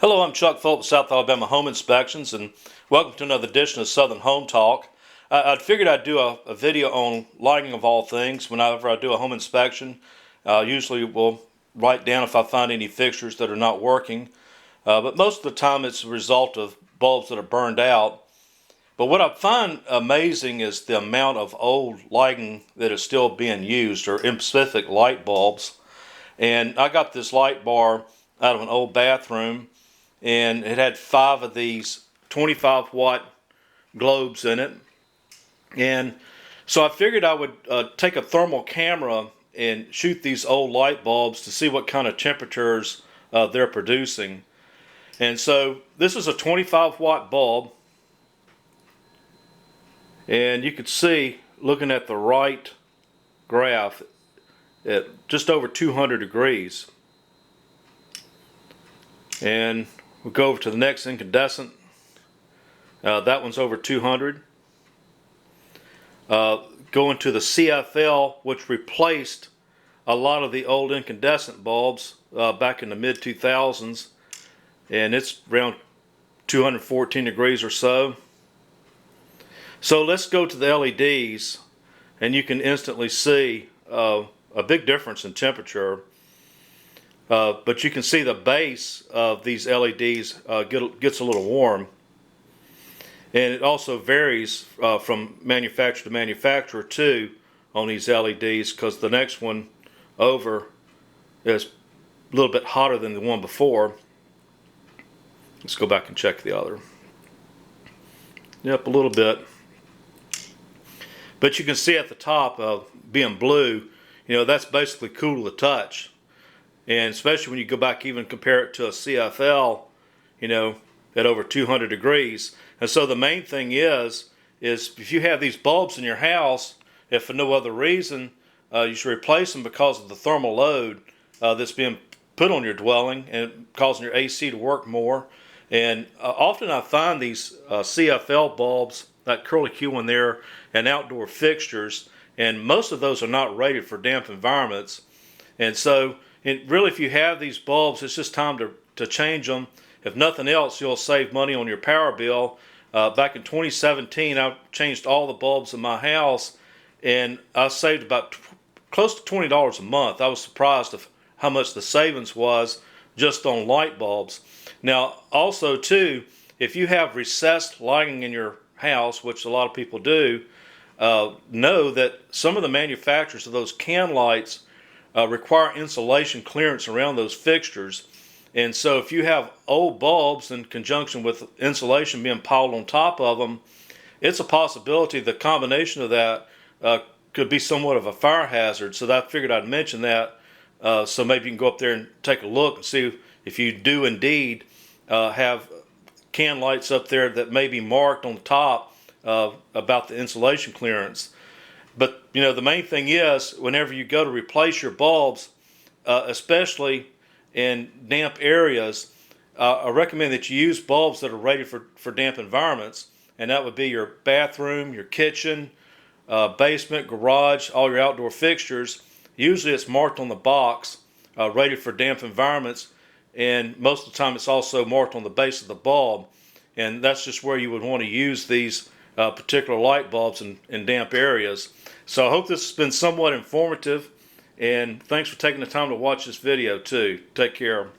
Hello, I'm Chuck Phillips, South Alabama Home Inspections, and welcome to another edition of Southern Home Talk. I figured I'd do a video on lighting of all things whenever I do a home inspection. Usually we'll write down if I find any fixtures that are not working, but most of the time it's a result of bulbs that are burned out. But what I find amazing is the amount of old lighting that is still being used, or in specific light bulbs. And I got this light bar out of an old bathroom, and it had 5 of these 25 watt globes in it. And so I figured I would take a thermal camera and shoot these old light bulbs to see what kind of temperatures they're producing. And so this is a 25 watt bulb, and you can see, looking at the right graph, at just over 200 degrees. And we'll go over to the next incandescent. That one's over 200. Going to the CFL, which replaced a lot of the old incandescent bulbs back in the mid-2000s, and it's around 214 degrees or so. So let's go to the LEDs, and you can instantly see a big difference in temperature. But you can see the base of these LEDs gets a little warm, and it also varies from manufacturer to manufacturer too on these LEDs, because the next one over is a little bit hotter than the one before. Let's go back and check the other. Yep, a little bit. But you can see at the top being blue, that's basically cool to the touch. And especially when you go back, even compare it to a CFL, at over 200 degrees. And so the main thing is if you have these bulbs in your house, if for no other reason, you should replace them because of the thermal load that's being put on your dwelling and causing your AC to work more. And often I find these CFL bulbs, that curly Q one there, and outdoor fixtures, and most of those are not rated for damp environments. And so really, if you have these bulbs, it's just time to change them. If nothing else, you'll save money on your power bill. Back in 2017, I changed all the bulbs in my house, and I saved about close to $20 a month. I was surprised of how much the savings was just on light bulbs. Now, also too, if you have recessed lighting in your house, which a lot of people do, know that some of the manufacturers of those can lights require insulation clearance around those fixtures. And so if you have old bulbs in conjunction with insulation being piled on top of them, it's a possibility the combination of that could be somewhat of a fire hazard. So I figured I'd mention that, so maybe you can go up there and take a look and see if you do indeed have can lights up there that may be marked on the top about the insulation clearance. But the main thing is, whenever you go to replace your bulbs, especially in damp areas, I recommend that you use bulbs that are rated for damp environments, and that would be your bathroom, your kitchen, basement, garage, all your outdoor fixtures. Usually it's marked on the box, rated for damp environments, and most of the time it's also marked on the base of the bulb, and that's just where you would want to use these particular light bulbs in damp areas. So I hope this has been somewhat informative, and thanks for taking the time to watch this video too. Take care.